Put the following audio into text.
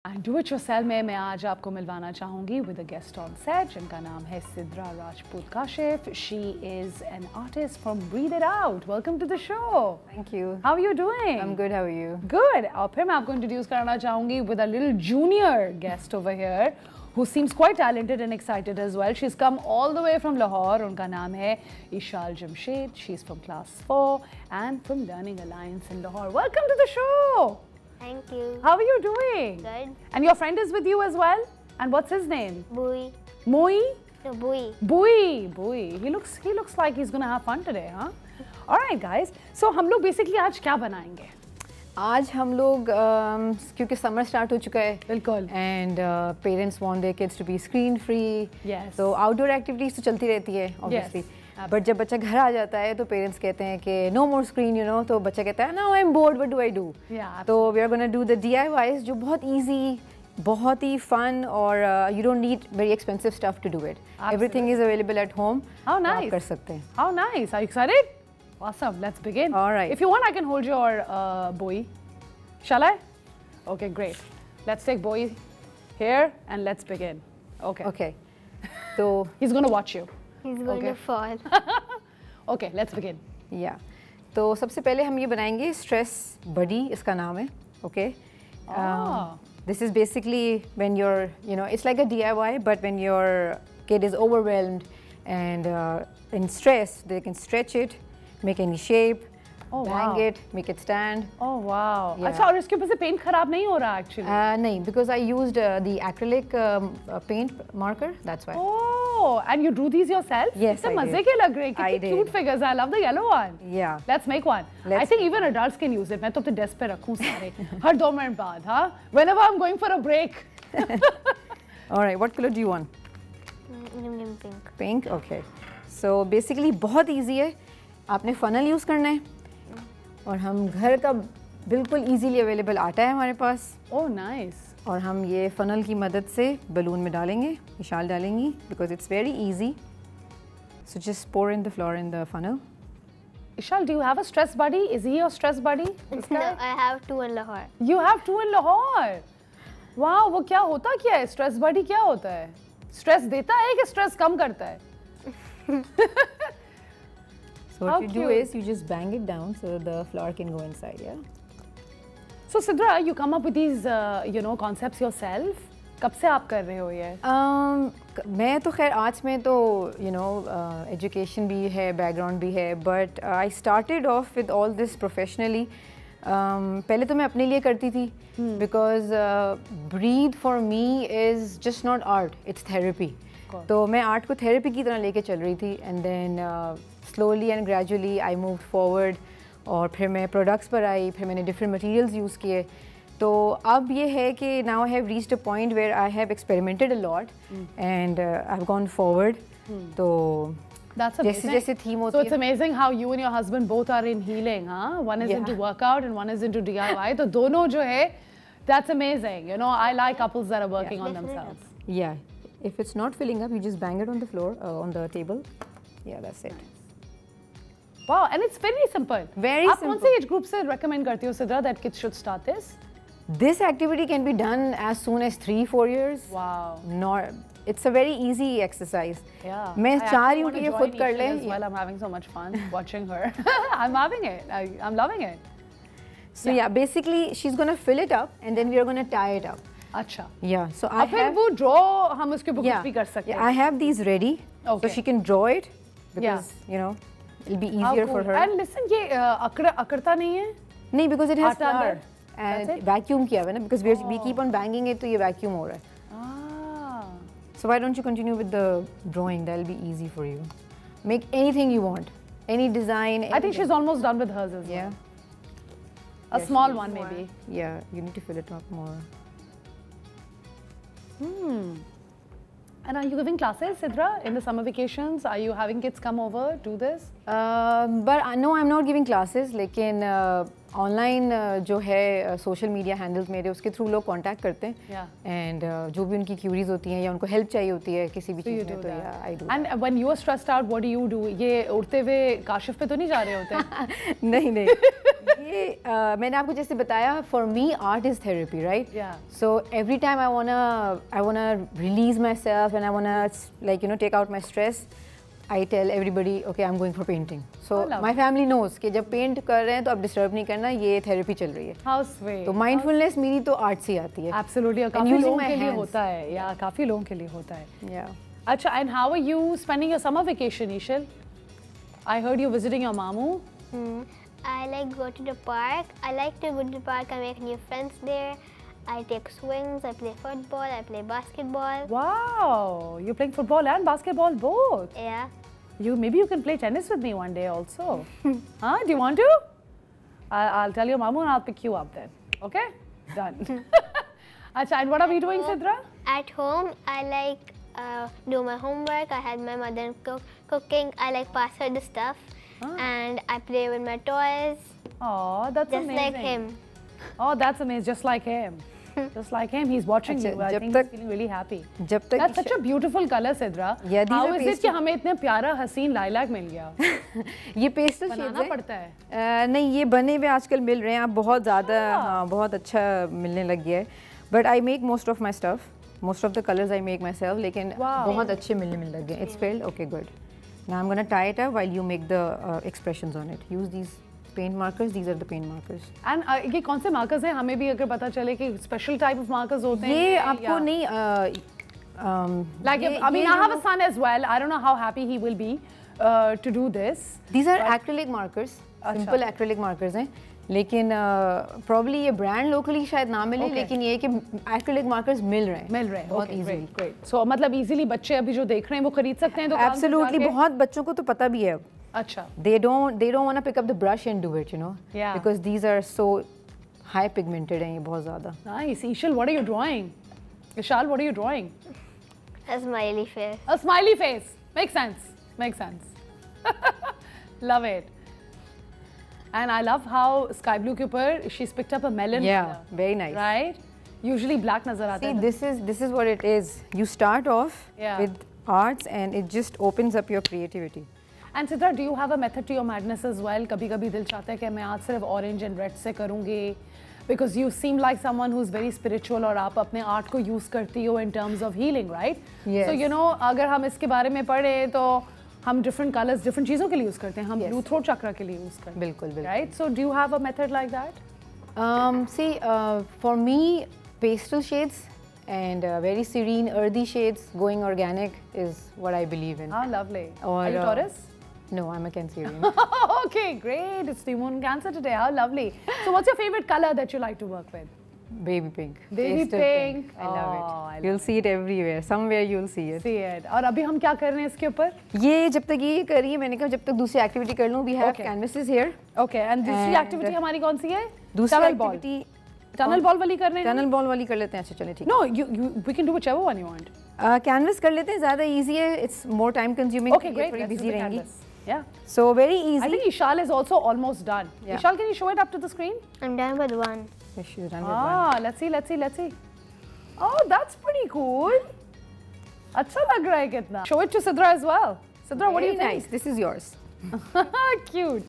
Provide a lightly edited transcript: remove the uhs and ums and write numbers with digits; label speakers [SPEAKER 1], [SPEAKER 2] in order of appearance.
[SPEAKER 1] And do it yourself में मैं आज आपको मिलवाना चाहूँगी with a guest on set जिनका नाम है Sidra Rajput Kashif. She is an artist from breathe it out. Welcome to the show.
[SPEAKER 2] Thank you.
[SPEAKER 1] How are you doing?
[SPEAKER 2] I am good. How are you?
[SPEAKER 1] Good. और फिर मैं आपको इंट्रोड्यूस कराना चाहूँगी with a little junior guest over here who seems quite talented and excited as well. She's come all the way from Lahore. उनका नाम है Ishal Jamshed. She's from class 4 and from Learning Alliance in Lahore. Welcome to the show.
[SPEAKER 3] Thank you.
[SPEAKER 1] How are you doing?
[SPEAKER 3] Good.
[SPEAKER 1] And your friend is with you as well? And what's his name?
[SPEAKER 3] Bui.
[SPEAKER 1] Moi?
[SPEAKER 3] No, Bui.
[SPEAKER 1] Bui. He looks like he's gonna have fun today, huh? All right, guys. So हम लोग basically आज क्या बनाएंगे?
[SPEAKER 2] आज हम लोग क्योंकि summer start हो चुका है
[SPEAKER 1] बिल्कुल
[SPEAKER 2] and parents want their kids to be screen free. तो आउटडोर एक्टिविटीज तो चलती रहती है ऑब्वियसली. बट जब बच्चा घर आ जाता है तो पेरेंट्स कहते हैं कि no more screen you know. तो बच्चा कहता है no I am bored what do I do. तो we are gonna do the DIYs जो बहुत ईजी, बहुत ही फन और you don't need very expensive stuff to do it. Everything is available at home.
[SPEAKER 1] How nice.
[SPEAKER 2] कर सकते हैं.
[SPEAKER 1] How nice. Are you excited? Awesome. Let's begin.
[SPEAKER 2] All right.
[SPEAKER 1] If you want, I can hold your boy. Shall I? Okay, great. Let's take boy here and let's begin. Okay.
[SPEAKER 2] Okay. So
[SPEAKER 1] he's going to watch you.
[SPEAKER 3] He's going to fall.
[SPEAKER 1] Okay, let's begin.
[SPEAKER 2] Yeah. तो सबसे पहले हम ये बनाएंगे stress बडी. इसका नाम है. Okay. This is basically when you're, you know, it's like a DIY, but when your kid is overwhelmed and in stress, they can stretch it, make any shape, bang it, make it stand.
[SPEAKER 1] Oh wow.
[SPEAKER 2] Yeah.
[SPEAKER 1] अच्छा, और इसके ऊपर से paint खराब नहीं हो रहा actually?
[SPEAKER 2] नहीं, because I used the acrylic paint marker. That's why.
[SPEAKER 1] Oh, and you drew these yourself?
[SPEAKER 2] Yes,
[SPEAKER 1] इतने
[SPEAKER 2] I
[SPEAKER 1] मजे
[SPEAKER 2] did.
[SPEAKER 1] के लग रहे हैं.
[SPEAKER 2] I
[SPEAKER 1] कितने
[SPEAKER 2] did.
[SPEAKER 1] cute figures. I love the yellow one.
[SPEAKER 2] Yeah.
[SPEAKER 1] Let's make one. I think even adults can use it. मैं तो अपने desk पे रखूँ सारे. हर 2 मिनट बाद, हाँ? Whenever I'm going for a break.
[SPEAKER 2] All right. What color do you want?
[SPEAKER 3] Pink.
[SPEAKER 2] Pink. Okay. So basically बहुत easy है. आपने funnel use करना है और हम घर का बिल्कुल easily available आटा है हमारे पास.
[SPEAKER 1] Oh nice.
[SPEAKER 2] और हम ये funnel की मदद से बलून में डालेंगे. Ishal डालेंगी because it's very easy. So just pour in the flour in the funnel.
[SPEAKER 1] Ishal, do you have a stress buddy? Is he your stress buddy?
[SPEAKER 3] No, I have 2 in Lahore.
[SPEAKER 1] You have 2 in Lahore. Wow, वो क्या होता क्या है? Stress buddy क्या होता है? Stress देता है कि stress कम करता है?
[SPEAKER 2] So what you do is you just bang it down so the flour can go inside. Yeah.
[SPEAKER 1] So Sidra, you come up with these you know concepts yourself. कब से आप कर रहे हो ये?
[SPEAKER 2] मैं तो खैर आर्ट्स में तो you know education भी है, background भी है, but I started off with all this professionally. पहले तो मैं अपने लिए करती थी because breathe for me is just not art, it's therapy. तो मैं आर्ट को थेरेपी की तरह लेके चल रही थी and then slowly and gradually I moved forward. और फिर मैं प्रोडक्ट्स पर आई, फिर मैंने डिफरेंट मटेरियल्स यूज़ किए. तो अब ये है कि now I have reached a point where I have experimented a lot and I have gone forward. तो जैसे जैसे थीम होती है.
[SPEAKER 1] So it's amazing how you and your husband both are in healing, huh? One is into workout and one is into DIY. तो दोनों जो है, that's amazing. You know, I like couples that are working on themselves.
[SPEAKER 2] Yeah. If it's not filling up, you just bang it on the floor, on the table. Yeah, that's it.
[SPEAKER 1] Wow, and it's very simple.
[SPEAKER 2] Very
[SPEAKER 1] आप
[SPEAKER 2] simple.
[SPEAKER 1] कौन से age group से recommend करती हो Sidra that kids should start this?
[SPEAKER 2] This activity can be done as soon as 3-4 years.
[SPEAKER 1] Wow.
[SPEAKER 2] It's a very easy exercise.
[SPEAKER 1] Yeah.
[SPEAKER 2] मैं चाह रही हूँ कि ये खुद कर ले.
[SPEAKER 1] Well, I'm having so much fun watching her. I'm having it. I'm loving it.
[SPEAKER 2] So yeah, basically she's gonna fill it up and then we are gonna tie it up.
[SPEAKER 1] अच्छा.
[SPEAKER 2] Yeah, so I
[SPEAKER 1] फिर
[SPEAKER 2] have.
[SPEAKER 1] वो draw हम उसके ऊपर कुछ भी कर सकते हैं.
[SPEAKER 2] I have these ready, so she can draw it because you know it'll be easier for her.
[SPEAKER 1] And listen, ये अकड़ता नहीं है?
[SPEAKER 2] नहीं, because it has
[SPEAKER 1] आटा
[SPEAKER 2] flour
[SPEAKER 1] अंदर.
[SPEAKER 2] and vacuum किया हुआ है ना, because we keep on banging it तो ये vacuum हो रहा है. So why don't you continue with the drawing? That'll be easy for you. Make anything you want, any design.
[SPEAKER 1] I think she's almost done with hers as well.
[SPEAKER 2] Yeah.
[SPEAKER 1] A small one maybe.
[SPEAKER 2] Yeah, you need to fill it up more.
[SPEAKER 1] And are you giving classes, Sidra, in the summer vacations? Are you having kids come over, do this?
[SPEAKER 2] But no, I'm not giving classes. लेकिन online जो है social media handles मेरे, उसके through लोग contact करते हैं
[SPEAKER 1] Yeah.
[SPEAKER 2] And जो भी उनकी क्यूरीज होती हैं या उनको हेल्प चाहिए होती है किसी भी
[SPEAKER 1] So you
[SPEAKER 2] चीज़
[SPEAKER 1] do
[SPEAKER 2] में, तो
[SPEAKER 1] that.
[SPEAKER 2] या I do
[SPEAKER 1] And when you are stressed out, what do you do? ये उड़ते हुए काशिफ पे तो नहीं जा रहे होते हैं?
[SPEAKER 2] नहीं नहीं ये मैंने आपको जैसे बताया, for me art is therapy, right?
[SPEAKER 1] Yeah.
[SPEAKER 2] So every time I wanna release my self and I wanna like you know take out my stress, I tell everybody okay I am going for painting. So
[SPEAKER 1] lovely.
[SPEAKER 2] My family knows कि जब paint कर रहे हैं तो अब disturb नहीं करना, ये थेरेपी चल रही है.
[SPEAKER 1] How sweet.
[SPEAKER 2] तो माइंडफुलनेस मेरी तो आर्ट से ही आती है.
[SPEAKER 1] Absolutely. और काफी
[SPEAKER 2] using
[SPEAKER 1] लोगों
[SPEAKER 2] my
[SPEAKER 1] के लिए
[SPEAKER 2] hands.
[SPEAKER 1] होता है. या काफी लोगों के लिए होता है.
[SPEAKER 2] Yeah.
[SPEAKER 1] अच्छा, and how are you spending your summer vacation, Ishal? I heard you visiting your mamu.
[SPEAKER 3] I like go to the park. I like to go to the park and make new friends there. I take swings, I play football, I play basketball.
[SPEAKER 1] Wow, you're playing football and basketball both.
[SPEAKER 3] Yeah.
[SPEAKER 1] Maybe you can play tennis with me one day also. Huh? Do you want to? I'll tell your mamu and I'll pick you up then. Okay? Done. Acha, and what are we doing, Sidra?
[SPEAKER 3] At home, I like do my homework. I had my mother cooking. I like pass her the stuff, and I play with my toys,
[SPEAKER 1] Oh, that's
[SPEAKER 3] just
[SPEAKER 1] amazing.
[SPEAKER 3] like him.
[SPEAKER 1] Oh, that's amazing. Just like him. Just like him. He's watching
[SPEAKER 2] अच्छा,
[SPEAKER 1] you. I
[SPEAKER 2] जब
[SPEAKER 1] think
[SPEAKER 2] तक-
[SPEAKER 1] he's feeling really happy.
[SPEAKER 2] जब तक
[SPEAKER 1] That's such a beautiful color, Sidra.
[SPEAKER 2] Yeah, these
[SPEAKER 1] How
[SPEAKER 2] are
[SPEAKER 1] is it कि
[SPEAKER 2] pastel-
[SPEAKER 1] हमें इतने प्यारा हसीन लाइलाक मिल गया?
[SPEAKER 2] ये पेस्टल
[SPEAKER 1] बनाना
[SPEAKER 2] शेड्स
[SPEAKER 1] पड़ता है.
[SPEAKER 2] नहीं, ये बने हुए आजकल मिल रहे हैं, आप बहुत ज़्यादा, हाँ बहुत अच्छा मिलने लग गया है. But I make most of my stuff, most of the colours I make my self, लेकिन
[SPEAKER 1] Wow.
[SPEAKER 2] बहुत अच्छे मिलने लग गए. It's failed okay good. Now I am gonna tie it up while you make the expressions on it. Use these paint markers, these are the paint markers.
[SPEAKER 1] And ये कौन से markers हैं? हमें भी अगर पता चले कि स्पेशल टाइप ऑफ मार्कर्स होते हैं.
[SPEAKER 2] ये
[SPEAKER 1] या-
[SPEAKER 2] आपको नहीं
[SPEAKER 1] Like, I mean, I have a son as well. I don't know how happy he will be to do this.
[SPEAKER 2] These are acrylic markers, simple acrylic markers हैं, लेकिन probably ये brand locally शायद ना मिले,
[SPEAKER 1] Okay.
[SPEAKER 2] लेकिन ये कि acrylic markers मिल रहे हैं.
[SPEAKER 1] मिल रहे हैं.
[SPEAKER 2] बहुत
[SPEAKER 1] Okay,
[SPEAKER 2] easily.
[SPEAKER 1] great, great. So मतलब इजीली बच्चे अभी जो देख रहे हैं वो खरीद सकते हैं दुकान से
[SPEAKER 2] एब्सोल्युटली.
[SPEAKER 1] जाके?
[SPEAKER 2] बहुत बच्चों को तो पता भी है.
[SPEAKER 1] अच्छा.
[SPEAKER 2] they don't want to pick up the brush and do it, you know.
[SPEAKER 1] Yeah.
[SPEAKER 2] Because these are so high pigmented हैं ये बहुत ज़्यादा.
[SPEAKER 1] Nice. Ishal, what are you drawing? Ishal, what are you drawing?
[SPEAKER 3] A smiley face.
[SPEAKER 1] A smiley face. Makes sense. Makes sense. Love it. And I love how sky blue के ऊपर she's picked up a melon
[SPEAKER 2] Yeah,
[SPEAKER 1] color,
[SPEAKER 2] very nice.
[SPEAKER 1] right? Usually black नजर आता
[SPEAKER 2] See,
[SPEAKER 1] है.
[SPEAKER 2] this is what it is. You start off
[SPEAKER 1] Yeah.
[SPEAKER 2] with arts and it just opens up your creativity.
[SPEAKER 1] And Sidra, do you have a method to your madness as well? कभी-कभी दिल चाहता है कि मैं आज सिर्फ orange and red से करूँगी, because you seem like someone who's very spiritual और आप अपने art को use करती हो in terms of healing, right?
[SPEAKER 2] Yes.
[SPEAKER 1] So you know, अगर हम इसके बारे में पढ़ें तो हम different colors different चीज़ों के लिए use करते हैं. हम
[SPEAKER 2] Yes.
[SPEAKER 1] blue throat chakra के लिए use करते हैं.
[SPEAKER 2] बिल्कुल बिल्कुल.
[SPEAKER 1] Right? So do you have a method like that?
[SPEAKER 2] See, for me, pastel shades and very serene, earthy shades, going organic is what I believe in.
[SPEAKER 1] Ah, lovely.
[SPEAKER 2] Or,
[SPEAKER 1] Are you Taurus?
[SPEAKER 2] No, I'm a Cancerian.
[SPEAKER 1] Okay, great. It's the moon Cancer today. How lovely. So what's your favorite color that you like to work with?
[SPEAKER 2] Baby pink.
[SPEAKER 1] Baby
[SPEAKER 2] Pastel
[SPEAKER 1] pink.
[SPEAKER 2] I love
[SPEAKER 1] Oh,
[SPEAKER 2] it.
[SPEAKER 1] I love
[SPEAKER 2] You'll see it everywhere. Somewhere you'll see it.
[SPEAKER 1] See it. और अभी हम क्या कर रहे हैं इसके ऊपर?
[SPEAKER 2] ये जब तक ये कर रही है, मैंने कहा जब तक दूसरी एक्टिविटी कर लूँ. We have
[SPEAKER 1] Okay.
[SPEAKER 2] canvases here.
[SPEAKER 1] Okay. And दूसरी
[SPEAKER 2] And
[SPEAKER 1] एक्टिविटी हमारी कौन सी है?
[SPEAKER 2] दूसरी
[SPEAKER 1] Tunnel ball.
[SPEAKER 2] Activity
[SPEAKER 1] Tunnel ball वाली कर रहे हैं?
[SPEAKER 2] टनल बॉल वाली कर लेते हैं. अच्छा चलिए ठीक है.
[SPEAKER 1] No, we can do whichever one you want.
[SPEAKER 2] Canvas कर लेते हैं, ज़्यादा इजी है. It's more time consuming.
[SPEAKER 1] Okay, great.
[SPEAKER 2] थोड़ी
[SPEAKER 1] Let's do
[SPEAKER 2] बिजी
[SPEAKER 1] the
[SPEAKER 2] रहेंगी.
[SPEAKER 1] canvas. Yeah.
[SPEAKER 2] So very
[SPEAKER 1] I
[SPEAKER 2] easy.
[SPEAKER 1] think Ishal is also almost done.
[SPEAKER 2] Yeah.
[SPEAKER 1] Ishal, can you show it up to the screen?
[SPEAKER 3] I'm done with one.
[SPEAKER 1] Ah, let's see. Oh, that's pretty cool. अच्छा लग रहा है कितना. Show it to Sidra as well. Sidra, what do you think?
[SPEAKER 2] Nice. This is yours.
[SPEAKER 1] Cute.